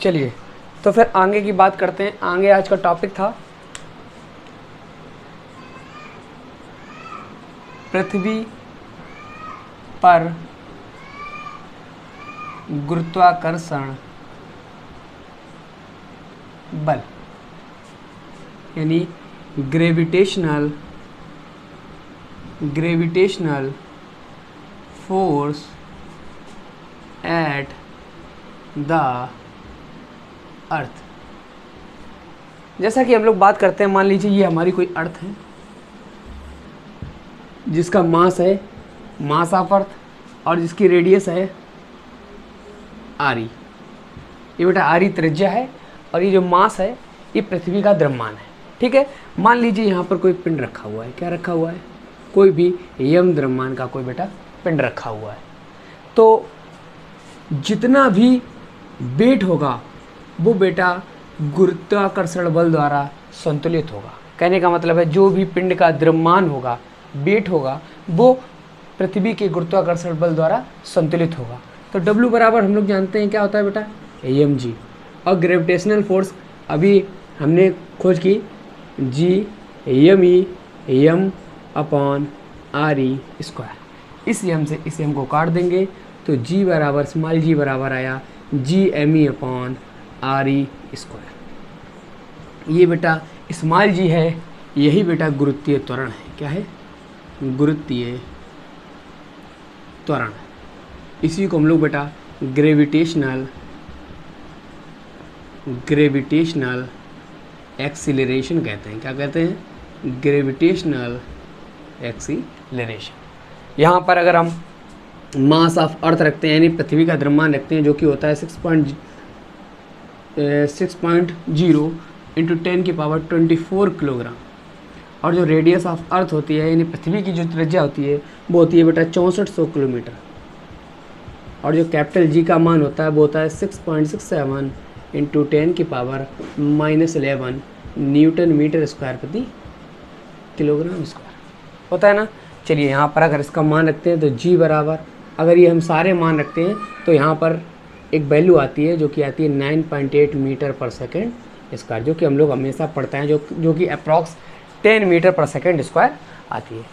चलिए तो फिर आगे की बात करते हैं। आगे आज का टॉपिक था पृथ्वी पर गुरुत्वाकर्षण बल, यानी gravitational force at the earth. जैसा कि हम लोग बात करते हैं, मान लीजिए ये हमारी कोई अर्थ है जिसका मास है मास ऑफ अर्थ और जिसकी रेडियस है आरी। ये बेटा आरी त्रिज्या है और ये जो मास है ये पृथ्वी का द्रव्यमान है। ठीक है, मान लीजिए यहाँ पर कोई पिंड रखा हुआ है। क्या रखा हुआ है? कोई भी यम द्रव्यमान का कोई बेटा पिंड रखा हुआ है। तो जितना भी वेट होगा वो बेटा गुरुत्वाकर्षण बल द्वारा संतुलित होगा। कहने का मतलब है जो भी पिंड का द्रव्यमान होगा, वेट होगा, वो पृथ्वी के गुरुत्वाकर्षण बल द्वारा संतुलित होगा। तो W बराबर हम लोग जानते हैं क्या होता है बेटा, mg। और ग्रेविटेशनल फोर्स अभी हमने खोज की G m upon RE square. इस m से इस m को काट देंगे तो G बराबर स्मॉल g बराबर आया GME अपॉन RE स्क्वायर। ये बेटा स्मॉल g है, यही बेटा गुरुत्वीय त्वरण है। क्या है? गुरुत्वीय त्वरण। इसी को हम लोग बेटा ग्रेविटेशनल एक्सीलरेशन कहते हैं। क्या कहते हैं? Gravitational acceleration. यहाँ पर अगर हम मास ऑफ अर्थ रखते हैं, यानी पृथ्वी का द्रव्यमान रखते हैं, जो कि होता है 6.0 इंटू 10 की पावर 24 किलोग्राम, और जो रेडियस ऑफ अर्थ होती है, यानी पृथ्वी की जो त्रिज्या होती है, वो होती है बेटा 6400 किलोमीटर, और जो कैपिटल जी का मान होता है वो होता है 6.67 इंटू 10 की पावर -11 न्यूटन मीटर स्क्वायर प्रति किलोग्राम स्क्वायर होता है ना। चलिए यहाँ पर अगर इसका मान रखते हैं तो जी बराबर, अगर ये हम सारे मान रखते हैं तो यहाँ पर एक वैल्यू आती है जो कि आती है 9.8 मीटर पर सेकेंड स्क्वायर, जो कि हम लोग हमेशा पढ़ते हैं, जो कि अप्रॉक्स 10 मीटर पर सेकेंड स्क्वायर आती है।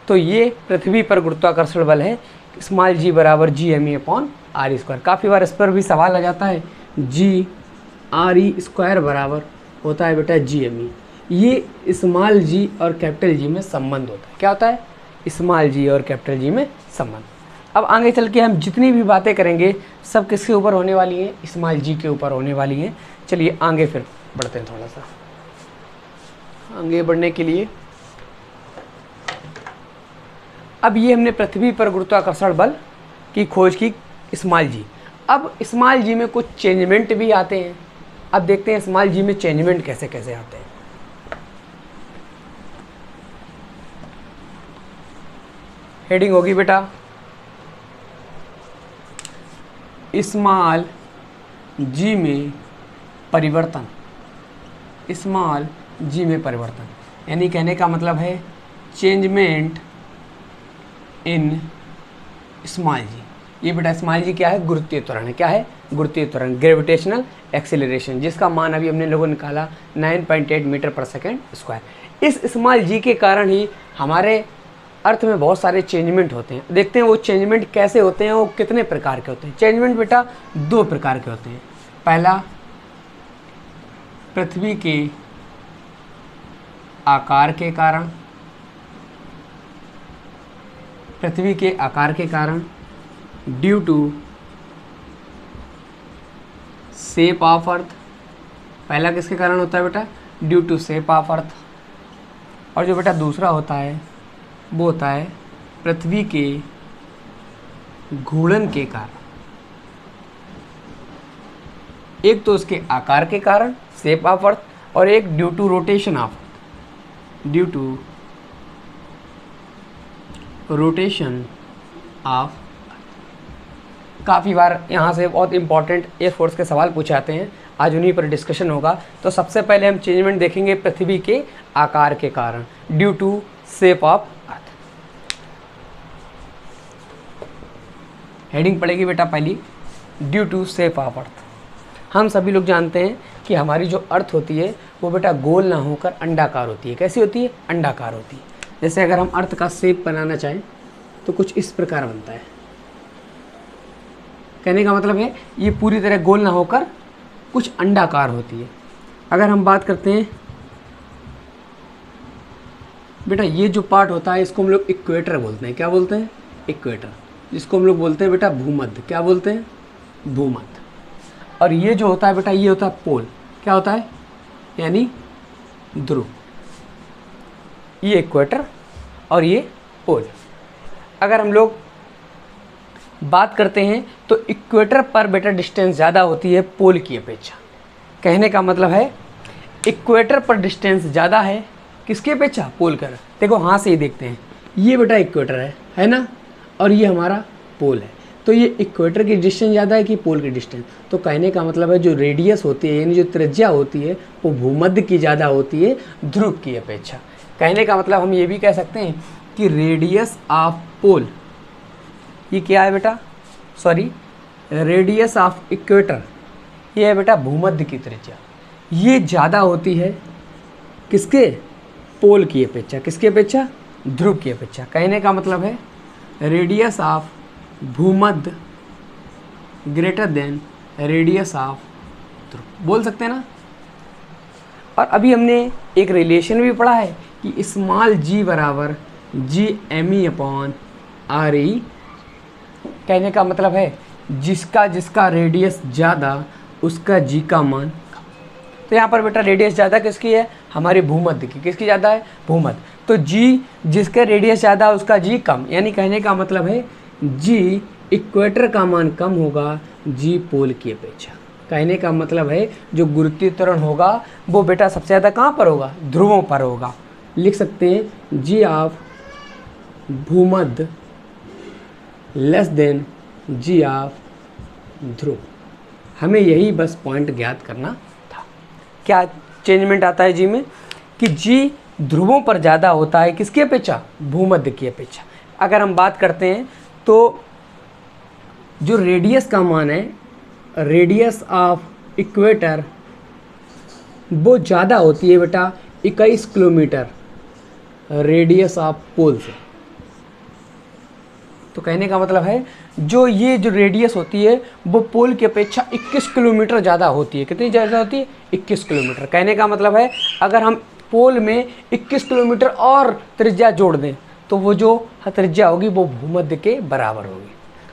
तो ये पृथ्वी पर गुरुत्वाकर्षण बल है, स्मॉल जी बराबर GME अपॉन RE स्क्वायर। काफ़ी बार इस पर भी सवाल आ जाता है, GRE स्क्वायर बराबर होता है बेटा GME। ये स्मॉल जी और कैपिटल जी में संबंध होता है। क्या होता है? स्मॉल जी और कैपिटल जी में संबंध। अब आगे चल के हम जितनी भी बातें करेंगे सब किसके ऊपर होने वाली हैं? स्मॉल जी के ऊपर होने वाली हैं। चलिए आगे फिर बढ़ते हैं। थोड़ा सा आगे बढ़ने के लिए अब ये हमने पृथ्वी पर गुरुत्वाकर्षण बल की खोज की स्मॉल जी। अब स्मॉल जी में कुछ चेंजमेंट भी आते हैं। अब देखते हैं स्मॉल जी में चेंजमेंट कैसे कैसे आते हैं। हेडिंग होगी बेटा स्मॉल जी में परिवर्तन। स्मॉल जी में परिवर्तन यानी कहने का मतलब है चेंजमेंट इन स्मॉल जी। ये बेटा स्मॉल जी क्या है? गुरुत्वीय त्वरण है। क्या है? गुरुत्वीय त्वरण, ग्रेविटेशनल एक्सीलरेशन, जिसका मान अभी हमने लोगों ने निकाला 9.8 मीटर पर सेकेंड स्क्वायर। इस स्मॉल जी के कारण ही हमारे अर्थ में बहुत सारे चेंजमेंट होते हैं। देखते हैं वो चेंजमेंट कैसे होते हैं, वो कितने प्रकार के होते हैं। चेंजमेंट बेटा 2 प्रकार के होते हैं। पहला, पृथ्वी के आकार के कारण, पृथ्वी के आकार के कारण due to shape of earth. पहला किसके कारण होता है बेटा? Due to shape of earth. और जो बेटा दूसरा होता है वो होता है पृथ्वी के घूर्णन के कारण। एक तो उसके आकार के कारण शेप ऑफ अर्थ, और एक due to rotation of earth, due to rotation of. काफ़ी बार यहाँ से बहुत इंपॉर्टेंट एयरफोर्स के सवाल पूछे आते हैं, आज उन्हीं पर डिस्कशन होगा। तो सबसे पहले हम चेंजमेंट देखेंगे पृथ्वी के आकार के कारण, due to shape of earth. Heading पड़ेगी बेटा पहली, due to shape of earth. हम सभी लोग जानते हैं कि हमारी जो अर्थ होती है वो बेटा गोल ना होकर अंडाकार होती है। कैसी होती है? अंडाकार होती है। जैसे अगर हम अर्थ का शेप बनाना चाहें तो कुछ इस प्रकार बनता है। कहने का मतलब है ये पूरी तरह गोल ना होकर कुछ अंडाकार होती है। अगर हम बात करते हैं बेटा, ये जो पार्ट होता है इसको हम लोग इक्वेटर बोलते हैं। क्या बोलते हैं? इक्वेटर। जिसको हम लोग बोलते हैं बेटा भूमध्य। क्या बोलते हैं? भूमध्य। और ये जो होता है बेटा, ये होता है पोल। क्या होता है? यानी ध्रुव। ये इक्वेटर और ये पोल। अगर हम लोग बात करते हैं तो इक्वेटर पर बेटा डिस्टेंस ज़्यादा होती है पोल की अपेक्षा। कहने का मतलब है इक्वेटर पर डिस्टेंस ज़्यादा है किसकी अपेक्षा? पोल का। देखो हाँ से ही देखते हैं, ये बेटा इक्वेटर है ना, और ये हमारा पोल है। तो ये इक्वेटर की डिस्टेंस ज़्यादा है कि पोल की डिस्टेंस? तो कहने का मतलब है जो रेडियस होती है यानी जो त्रिज्या होती है वो भूमध्य की ज़्यादा होती है ध्रुव की अपेक्षा। कहने का मतलब हम ये भी कह सकते हैं कि रेडियस ऑफ पोल, ये क्या है बेटा? सॉरी, रेडियस ऑफ इक्वेटर, ये है बेटा भूमध्य की त्रिज्या। ये ज़्यादा होती है किसके? पोल की अपेक्षा। किसकी अपेक्षा? ध्रुव की अपेक्षा। कहने का मतलब है रेडियस ऑफ भूमध्य ग्रेटर देन रेडियस ऑफ ध्रुव। बोल सकते हैं ना। और अभी हमने एक रिलेशन भी पढ़ा है कि स्मॉल g बराबर G_me/RE। कहने का मतलब है जिसका रेडियस ज़्यादा उसका g का मान। तो यहाँ पर बेटा रेडियस ज़्यादा किसकी है? हमारे भूमध्य की। किसकी ज़्यादा है? भूमध्य। तो g जिसका रेडियस ज़्यादा उसका g कम, यानी कहने का मतलब है g इक्वेटर का मान कम होगा g पोल की अपेक्षा। कहने का मतलब है जो गुरुत्वीय त्वरण होगा वो बेटा सबसे ज़्यादा कहाँ पर होगा? ध्रुवों पर होगा। लिख सकते हैं g ऑफ भूमध्य लेस देन g ऑफ ध्रुव। हमें यही बस पॉइंट ज्ञात करना था। क्या चेंजमेंट आता है जी में? कि g ध्रुवों पर ज़्यादा होता है किसकी अपेक्षा? भूमध्य की अपेक्षा। अगर हम बात करते हैं तो जो रेडियस का मान है, रेडियस ऑफ इक्वेटर, वो ज़्यादा होती है बेटा 21 किलोमीटर रेडियस ऑफ पोल से। तो कहने का मतलब है जो रेडियस होती है वो पोल की अपेक्षा 21 किलोमीटर ज़्यादा होती है। कितनी ज़्यादा होती है? 21 किलोमीटर। कहने का मतलब है अगर हम पोल में 21 किलोमीटर और त्रिज्या जोड़ दें तो वो जो त्रिज्या होगी वो भूमध्य के बराबर होगी।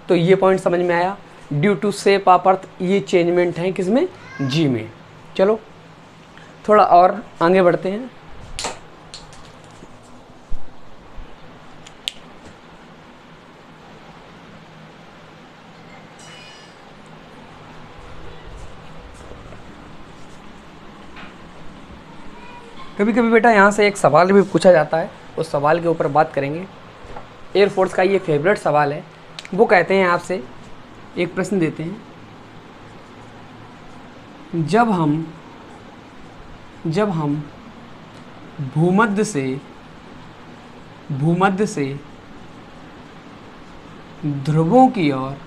तो ये पॉइंट समझ में आया। Due to shape of earth ये चेंजमेंट है किसमें? जी में। चलो थोड़ा और आगे बढ़ते हैं। कभी कभी बेटा यहाँ से एक सवाल भी पूछा जाता है, उस सवाल के ऊपर बात करेंगे। एयरफोर्स का ये फेवरेट सवाल है। वो कहते हैं आपसे एक प्रश्न देते हैं, जब हम भूमध्य से ध्रुवों की ओर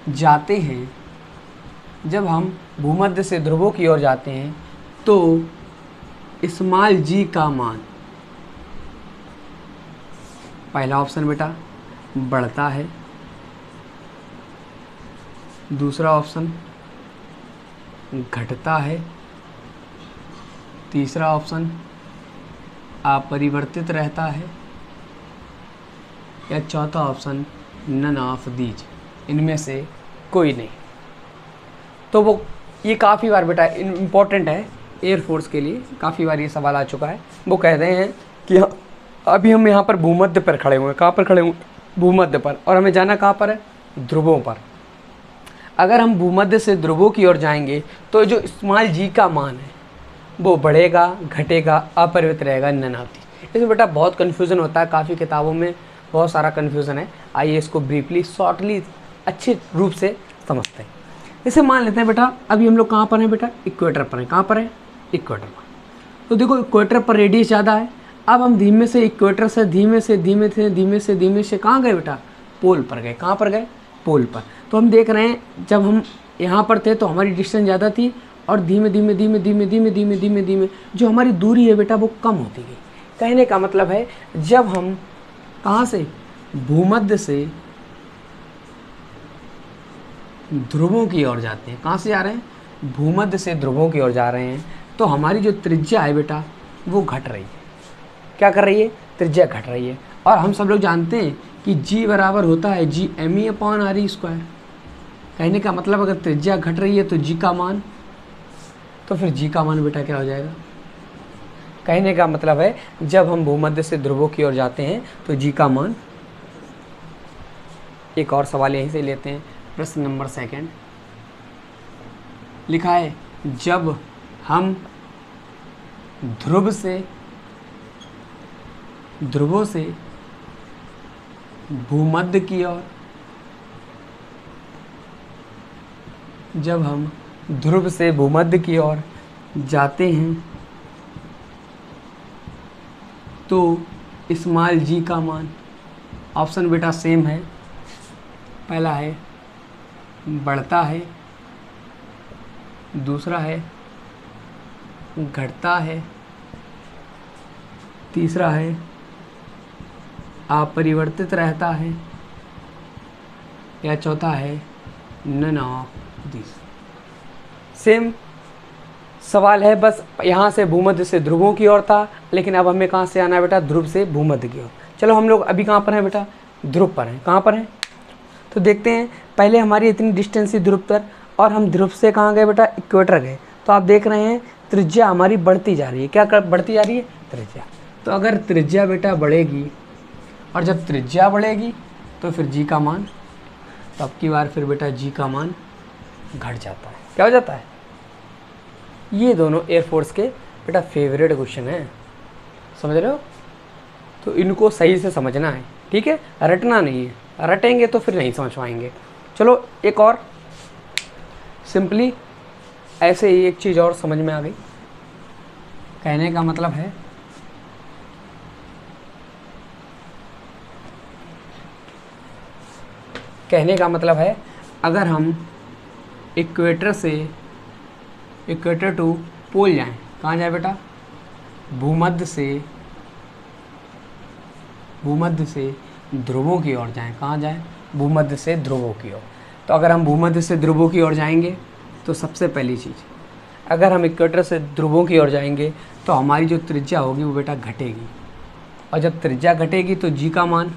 जाते हैं, जब हम भूमध्य से ध्रुवों की ओर जाते हैं तो स्मॉल g का मान, पहला ऑप्शन बेटा बढ़ता है, दूसरा ऑप्शन घटता है, तीसरा ऑप्शन अपरिवर्तित रहता है, या चौथा ऑप्शन नन ऑफ दीज, इनमें से कोई नहीं। तो वो ये काफ़ी बार बेटा इम्पोर्टेंट है एयरफोर्स के लिए, काफ़ी बार ये सवाल आ चुका है। वो कहते हैं कि अभी हम यहाँ पर भूमध्य पर खड़े हुए हैं। कहाँ पर खड़े हुए? भूमध्य पर। और हमें जाना कहाँ पर है? ध्रुवों पर। अगर हम भूमध्य से ध्रुवों की ओर जाएंगे तो जो स्मॉल g का मान है वो बढ़ेगा, घटेगा, अपरिवर्तित रहेगा, नन ऑफ दीज। इसमें बेटा बहुत कन्फ्यूज़न होता है, काफ़ी किताबों में बहुत सारा कन्फ्यूज़न है। आइए इसको ब्रीफली शॉर्टली अच्छे रूप से समझते हैं। जैसे मान लेते हैं बेटा अभी हम लोग कहाँ पर हैं बेटा? इक्वेटर पर हैं। कहाँ पर है? इक्वेटर पर। तो देखो इक्वेटर पर रेडियस ज़्यादा है। अब हम इक्वेटर से धीमे से कहाँ गए बेटा? पोल पर गए। कहाँ पर गए? पोल पर। तो हम देख रहे हैं जब हम यहाँ पर थे तो हमारी डिस्टेंस ज़्यादा थी और धीमे धीमे धीमे धीमे धीमे धीमे धीमे धीमे जो हमारी दूरी है बेटा वो कम होती गई। कहने का मतलब है जब हम कहाँ से, भूमध्य से ध्रुवों की ओर जाते हैं, कहाँ से जा रहे हैं, भूमध्य से ध्रुवों की ओर जा रहे हैं, तो हमारी जो त्रिज्या है बेटा वो घट रही है। क्या कर रही है, त्रिज्या घट रही है। और हम सब लोग जानते हैं कि g बराबर होता है GME/RE²। कहने का मतलब अगर त्रिज्या घट रही है तो g का मान, तो फिर g का मान बेटा क्या हो जाएगा। कहने का मतलब है जब हम भूमध्य से ध्रुवों की ओर जाते हैं तो g का मान, एक और सवाल यहीं से लेते हैं, प्रश्न नंबर 2 लिखा है जब हम ध्रुवों से भूमध्य की ओर, जब हम ध्रुव से भूमध्य की ओर जाते हैं तो स्मॉल g का मान, ऑप्शन बेटा सेम है, पहला है बढ़ता है, दूसरा है घटता है, तीसरा है अपरिवर्तित रहता है, या चौथा है नन ऑफ दिस। सेम सवाल है, बस यहाँ से भूमध्य से ध्रुवों की ओर था, लेकिन अब हमें कहाँ से आना है बेटा, ध्रुव से भूमध्य की ओर। चलो हम लोग अभी कहाँ पर हैं बेटा, ध्रुव पर हैं। कहाँ पर हैं तो देखते हैं, पहले हमारी इतनी डिस्टेंस थी ध्रुव पर और हम ध्रुव से कहाँ गए बेटा, इक्वेटर गए। तो आप देख रहे हैं त्रिज्या हमारी बढ़ती जा रही है। क्या बढ़ती जा रही है, त्रिज्या। तो अगर त्रिज्या बेटा बढ़ेगी और जब त्रिज्या बढ़ेगी तो फिर g का मान, तो अब की बार फिर बेटा g का मान घट जाता है। क्या हो जाता है, ये दोनों एयरफोर्स के बेटा फेवरेट क्वेश्चन हैं, समझ रहे हो। तो इनको सही से समझना है, ठीक है, रटना नहीं है, रटेंगे तो फिर नहीं समझ पाएंगे। चलो एक और सिंपली ऐसे ही एक चीज़ और समझ में आ गई। कहने का मतलब है अगर हम इक्वेटर टू पोल जाएं, कहाँ जाए बेटा, भूमध्य से ध्रुवों की ओर जाएं। कहाँ जाएं, भूमध्य से ध्रुवों की ओर। तो अगर हम भूमध्य से ध्रुवों की ओर जाएंगे तो सबसे पहली चीज़, अगर हम इक्वेटर से ध्रुवों की ओर जाएंगे तो हमारी जो त्रिज्या होगी वो बेटा घटेगी, और जब त्रिज्या घटेगी तो g का मान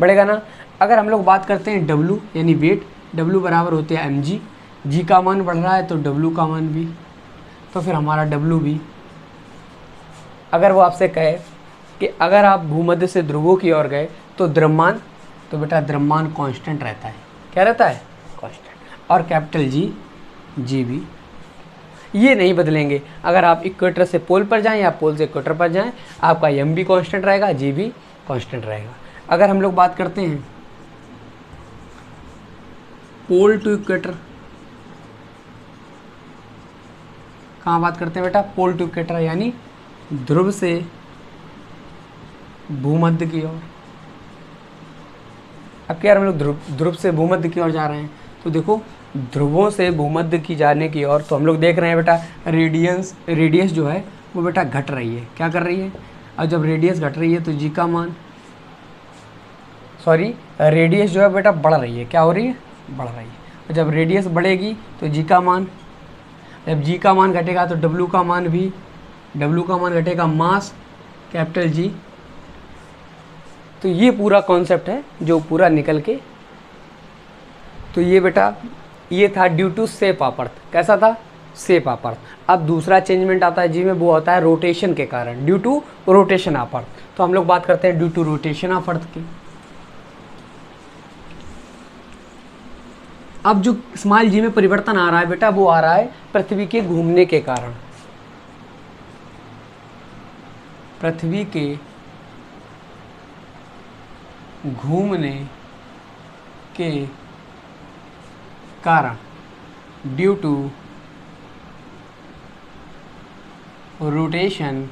बढ़ेगा ना। अगर हम लोग बात करते हैं w यानी वेट, w बराबर होते हैं mg, g का मान बढ़ रहा है तो w का मान भी, तो फिर हमारा w भी, अगर वो आपसे कहे कि अगर आप भूमध्य से ध्रुवों की ओर गए तो द्रव्यमान, तो बेटा द्रव्यमान कांस्टेंट रहता है। क्या रहता है, कांस्टेंट। और कैपिटल जी भी ये नहीं बदलेंगे। अगर आप इक्वेटर से पोल पर जाएं या पोल से इक्वेटर पर जाएं, आपका m भी कांस्टेंट रहेगा, g भी कांस्टेंट रहेगा। अगर हम लोग बात करते हैं पोल टू इक्वेटर, कहाँ बात करते हैं बेटा, पोल टू इक्वेटर यानी ध्रुव से भूमध्य की ओर। अब क्या हम लोग ध्रुव से भूमध्य की ओर जा रहे हैं, तो देखो ध्रुवों से भूमध्य की जाने की ओर, तो हम लोग देख रहे हैं बेटा रेडियस जो है वो बेटा घट रही है। क्या कर रही है, और जब रेडियस घट रही है तो g का मान, रेडियस जो है बेटा बढ़ रही है। क्या हो रही है, बढ़ रही है। और जब रेडियस बढ़ेगी तो g का मान, जब g का मान घटेगा तो w का मान भी, w का मान घटेगा, मास कैपिटल G। तो ये पूरा कॉन्सेप्ट है जो पूरा निकल के, तो ये बेटा ये था due to shape of earth. कैसा था, शेप ऑफ अर्थ। अब दूसरा चेंजमेंट आता है जी में, वो होता है रोटेशन के कारण, due to rotation of earth. तो हम लोग बात करते हैं due to rotation of earth की। अब जो स्मॉल जी में परिवर्तन आ रहा है बेटा, वो आ रहा है पृथ्वी के घूमने के कारण। पृथ्वी के घूमने के कारण, due to rotation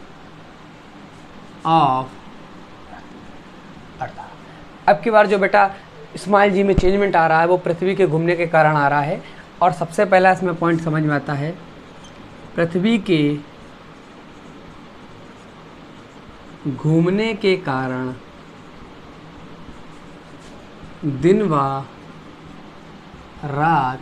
of earth. अब की बार जो बेटा स्मॉल जी में चेंजमेंट आ रहा है वो पृथ्वी के घूमने के कारण आ रहा है। और सबसे पहला इसमें पॉइंट समझ में आता है, पृथ्वी के घूमने के कारण दिन व रात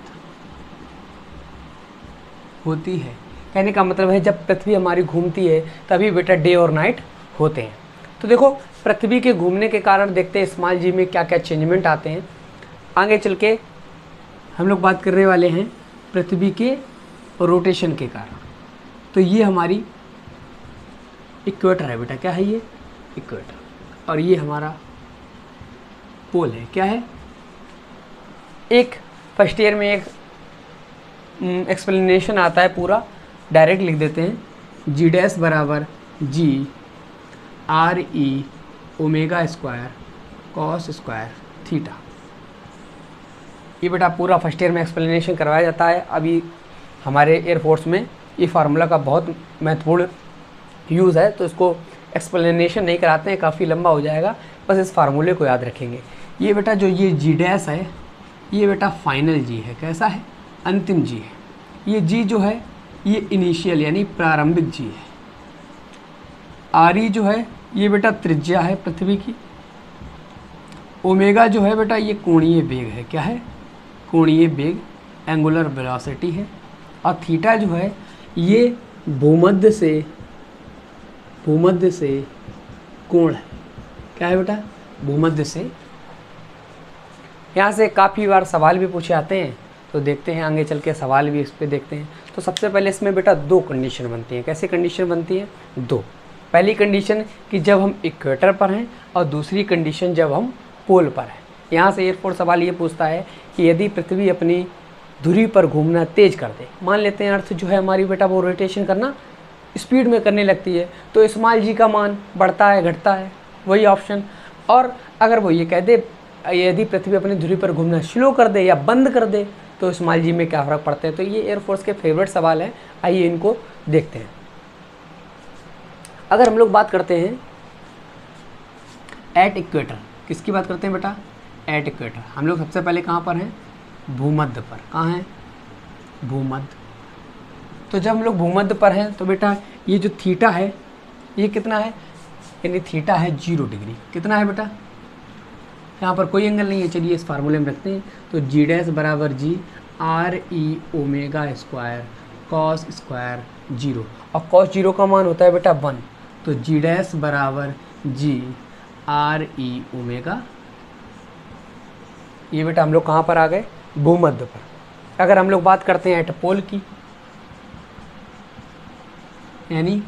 होती है। कहने का मतलब है जब पृथ्वी हमारी घूमती है तभी बेटा डे और नाइट होते हैं। तो देखो पृथ्वी के घूमने के कारण देखते हैं स्मॉल जी में क्या क्या चेंजमेंट आते हैं। आगे चल के हम लोग बात करने वाले हैं पृथ्वी के रोटेशन के कारण। तो ये हमारी इक्वेटर है बेटा, क्या है ये? इक्वेटर। और ये हमारा पोल है, क्या है? एक फर्स्ट ईयर में एक एक्सप्लेनेशन आता है, पूरा डायरेक्ट लिख देते हैं। जी डैश बराबर g R e omega square cos square theta. ये बेटा पूरा फर्स्ट ईयर में एक्सप्लेनेशन करवाया जाता है। अभी हमारे एयरफोर्स में ये फार्मूला का बहुत महत्वपूर्ण यूज़ है, तो इसको एक्सप्लेनेशन नहीं कराते हैं, काफ़ी लंबा हो जाएगा, बस इस फार्मूले को याद रखेंगे। ये बेटा जो ये जी डैश है ये बेटा फाइनल जी है, कैसा है? अंतिम जी है। ये जी जो है ये इनिशियल यानी प्रारंभिक जी है। आर ई जो है ये बेटा त्रिज्या है पृथ्वी की। ओमेगा जो है बेटा ये कोणीय वेग है, क्या है? कोणीय वेग, एंगुलर वेलोसिटी है। और थीटा जो है ये भूमध्य से कोण है, क्या है बेटा? भूमध्य से। यहाँ से काफ़ी बार सवाल भी पूछे आते हैं, तो देखते हैं आगे चल के सवाल भी इस पर देखते हैं। तो सबसे पहले इसमें बेटा दो कंडीशन बनती हैं। कैसे कंडीशन बनती है? दो। पहली कंडीशन कि जब हम इक्वेटर पर हैं, और दूसरी कंडीशन जब हम पोल पर हैं। यहाँ से एयरफोर्स सवाल ये पूछता है कि यदि पृथ्वी अपनी धुरी पर घूमना तेज कर दे, मान लेते हैं अर्थ जो है हमारी बेटा वो रोटेशन करना स्पीड में करने लगती है, तो स्मॉल जी का मान बढ़ता है घटता है, वही ऑप्शन। और अगर वो ये कह दे यदि पृथ्वी अपनी धुरी पर घूमना स्लो कर दे या बंद कर दे तो स्मॉल जी में क्या फ़र्क पड़ता है। तो ये एयरफोर्स के फेवरेट सवाल हैं, आइए इनको देखते हैं। अगर हम लोग बात करते हैं एट इक्वेटर, किसकी बात करते हैं बेटा? At equator. हम लोग सबसे पहले कहाँ पर हैं? भूमध्य पर। कहाँ हैं? भूमध्य। तो जब हम लोग भूमध्य पर हैं तो बेटा ये जो थीटा है ये कितना है? यानी थीटा है 0 डिग्री। कितना है बेटा? यहाँ पर कोई एंगल नहीं है, चलिए इस फार्मूले में रखते हैं। तो जी डैश बराबर g R e omega square cos square 0। और कॉस 0 का मान होता है बेटा 1। तो जी डैश बराबर जी आर ई ओमेगा। ये बेटा हम लोग कहाँ पर आ गए? भूमध्य पर। अगर हम लोग बात करते हैं एट पोल की, यानी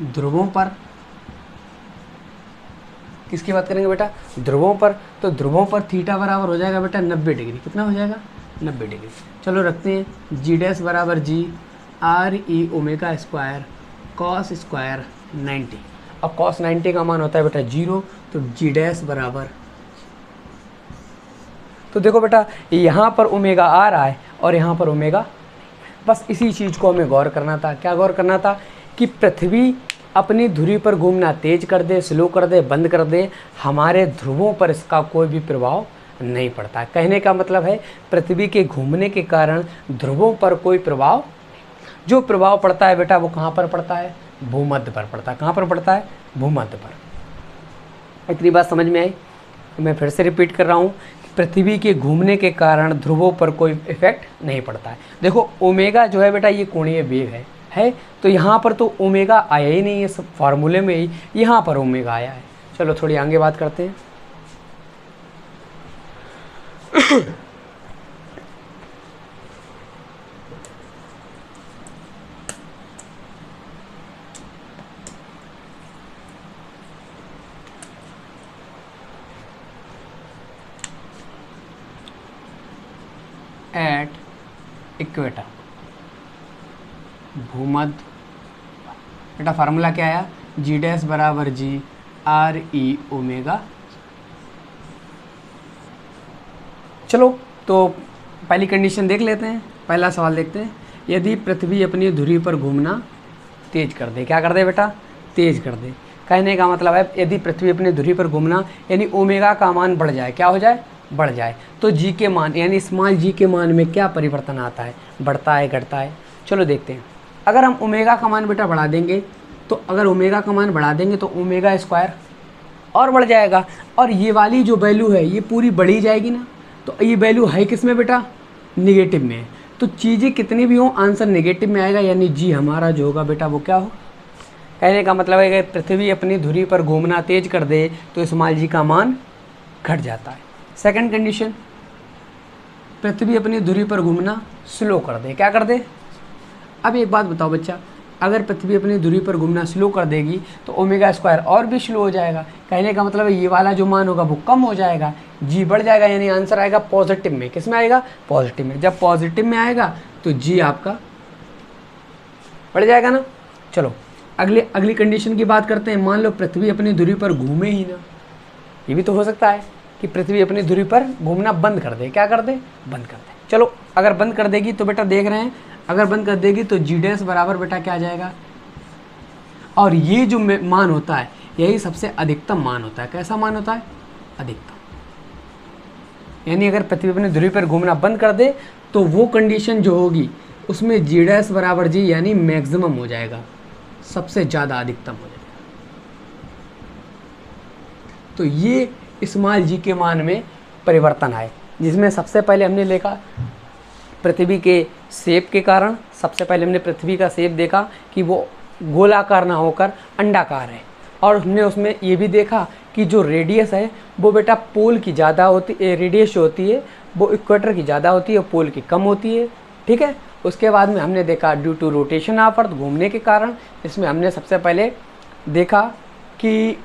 ध्रुवों पर, किसकी बात करेंगे बेटा? ध्रुवों पर। तो ध्रुवों पर थीटा बराबर हो जाएगा बेटा 90 डिग्री। कितना हो जाएगा? 90 डिग्री। चलो रखते हैं जी डैश बराबर g R e omega square cos square 90। और कॉस 90 का मान होता है बेटा 0। तो जी डैश बराबर, तो देखो बेटा यहाँ पर ओमेगा आ रहा है और यहाँ पर ओमेगा, बस इसी चीज़ को हमें गौर करना था। क्या गौर करना था? कि पृथ्वी अपनी धुरी पर घूमना तेज कर दे, स्लो कर दे, बंद कर दे, हमारे ध्रुवों पर इसका कोई भी प्रभाव नहीं पड़ता। कहने का मतलब है पृथ्वी के घूमने के कारण ध्रुवों पर कोई प्रभाव, जो प्रभाव पड़ता है बेटा वो कहाँ पर पड़ता है? भूमध्य पर पड़ता है। कहाँ पर पड़ता है? भूमध्य पर। इतनी बात समझ में आई? मैं फिर से रिपीट कर रहा हूँ, पृथ्वी के घूमने के कारण ध्रुवों पर कोई इफेक्ट नहीं पड़ता है। देखो ओमेगा जो है बेटा ये कोणीय वेग है, तो यहाँ पर तो ओमेगा आया ही नहीं है, सब फार्मूले में ही यहाँ पर ओमेगा आया है। चलो थोड़ी आगे बात करते हैं। एट इक्वेटर, भूमध्य बेटा फार्मूला क्या आया? जी डैश बराबर जी आर ई ओमेगा। चलो तो पहली कंडीशन देख लेते हैं, पहला सवाल देखते हैं। यदि पृथ्वी अपनी धुरी पर घूमना तेज कर दे, क्या कर दे बेटा? तेज कर दे। कहने का मतलब है यदि पृथ्वी अपनी धुरी पर घूमना यानी ओमेगा का मान बढ़ जाए, क्या हो जाए? बढ़ जाए तो जी के मान यानी स्मॉल जी के मान में क्या परिवर्तन आता है, बढ़ता है घटता है। चलो देखते हैं। अगर हम ओमेगा का मान बेटा बढ़ा देंगे तो अगर ओमेगा का मान बढ़ा देंगे तो ओमेगा स्क्वायर और बढ़ जाएगा, और ये वाली जो वैल्यू है ये पूरी बढ़ी जाएगी ना। तो ये वैल्यू है किस में बेटा, निगेटिव में। तो चीज़ें कितनी भी हों आंसर नेगेटिव में आएगा, यानी जी हमारा जो होगा बेटा वो क्या हो। कहने का मतलब है कि पृथ्वी अपनी धुरी पर घूमना तेज कर दे तो स्मॉल जी का मान घट जाता है। सेकंड कंडीशन, पृथ्वी अपनी धुरी पर घूमना स्लो कर दे, क्या कर दे। अब एक बात बताओ बच्चा, अगर पृथ्वी अपनी धुरी पर घूमना स्लो कर देगी तो ओमेगा स्क्वायर और भी स्लो हो जाएगा। कहने का मतलब है ये वाला जो मान होगा वो कम हो जाएगा, जी बढ़ जाएगा, यानी आंसर आएगा पॉजिटिव में। किस में आएगा, पॉजिटिव में। जब पॉजिटिव में आएगा तो जी आपका बढ़ जाएगा ना। चलो अगली कंडीशन की बात करते हैं। मान लो पृथ्वी अपनी धुरी पर घूमे ही ना, ये भी तो हो सकता है कि पृथ्वी अपनी धुरी पर घूमना बंद कर दे, क्या कर दे, बंद कर दे। चलो अगर बंद कर देगी तो बेटा देख रहे हैं, अगर बंद कर देगी तो जी डैश बराबर बेटा क्या आ जाएगा, और ये जो मान होता है यही सबसे अधिकतम मान होता है। कैसा मान होता है, अधिकतम। यानी अगर पृथ्वी अपनी धुरी पर घूमना बंद कर दे तो वो कंडीशन जो होगी उसमें जी डैश बराबर जी यानी मैक्सिमम हो जाएगा, सबसे ज़्यादा अधिकतम हो जाएगा। तो ये स्मॉल जी के मान में परिवर्तन आए, जिसमें सबसे पहले हमने देखा पृथ्वी के शेप के कारण। सबसे पहले हमने पृथ्वी का शेप देखा कि वो गोलाकार ना होकर अंडाकार है, और हमने उसमें ये भी देखा कि जो रेडियस है वो बेटा पोल की ज़्यादा होती है, रेडियस होती है वो इक्वेटर की ज़्यादा होती है, पोल की कम होती है, ठीक है। उसके बाद में हमने देखा due to rotation of earth, घूमने के कारण। इसमें हमने सबसे पहले देखा कि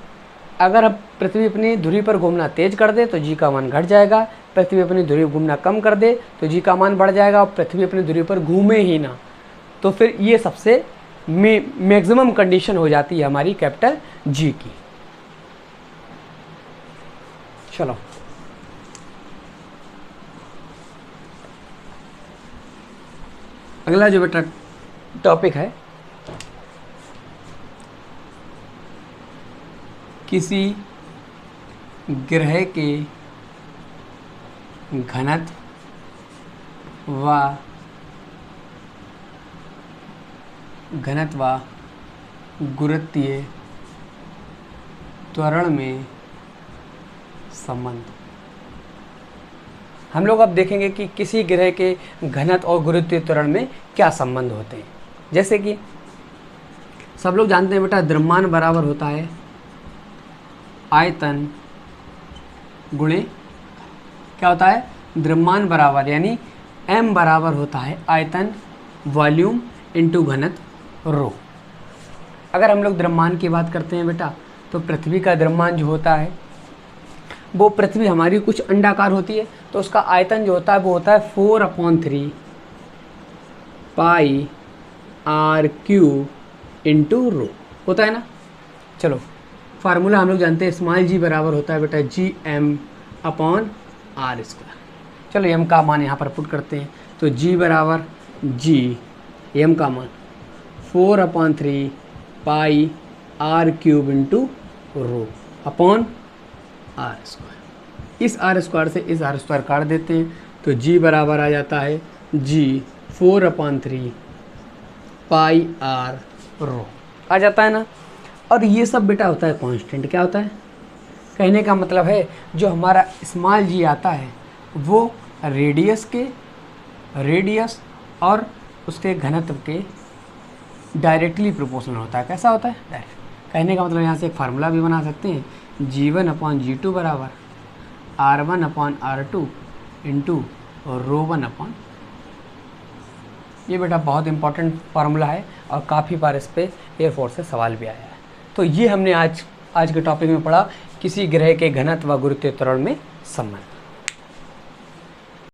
अगर अब पृथ्वी अपनी धुरी पर घूमना तेज कर दे तो जी का मान घट जाएगा, पृथ्वी अपनी धुरी घूमना कम कर दे तो जी का मान बढ़ जाएगा, और पृथ्वी अपनी धुरी पर घूमे ही ना तो फिर ये सबसे मैक्सिमम कंडीशन हो जाती है हमारी कैपिटल जी की। चलो अगला जो बेटा टॉपिक है, किसी ग्रह के घनत्व व गुरुत्वीय त्वरण में संबंध। हम लोग अब देखेंगे कि किसी ग्रह के घनत्व और गुरुत्वीय त्वरण में क्या संबंध होते हैं। जैसे कि सब लोग जानते हैं बेटा द्रव्यमान बराबर होता है आयतन गुणे, क्या होता है, द्रव्यमान बराबर यानी m बराबर होता है आयतन वॉल्यूम इंटू घनत्व रो। अगर हम लोग द्रव्यमान की बात करते हैं बेटा तो पृथ्वी का द्रव्यमान जो होता है वो, पृथ्वी हमारी कुछ अंडाकार होती है तो उसका आयतन जो होता है वो होता है 4/3 पाई आर क्यूब इंटू रो, होता है ना। चलो फार्मूला हम लोग जानते हैं, स्मॉल जी बराबर होता है बेटा G M upon are square. चलो एम का मान यहाँ पर पुट करते हैं तो जी बराबर जी एम का मान 4/3 pi r cube into rho upon are square. इस आर स्क्वायर से इस आर स्क्वायर काट देते हैं तो जी बराबर आ जाता है जी 4/3 पाई आर रो आ जाता है ना। और ये सब बेटा होता है कांस्टेंट। क्या होता है, कहने का मतलब है जो हमारा स्मॉल जी आता है वो रेडियस और उसके घनत्व के डायरेक्टली प्रोपोर्शनल होता है। कैसा होता है, डायरेक्ट। कहने का मतलब यहाँ से एक फार्मूला भी बना सकते हैं, G1/G2 बराबर R1/R2 इंटू ρ1। ये बेटा बहुत इंपॉर्टेंट फार्मूला है और काफ़ी बार इस पर एयरफोर्स से सवाल भी आया है। तो ये हमने आज के टॉपिक में पढ़ा किसी ग्रह के घनत्व व गुरुत्वीय त्वरण में संबंध।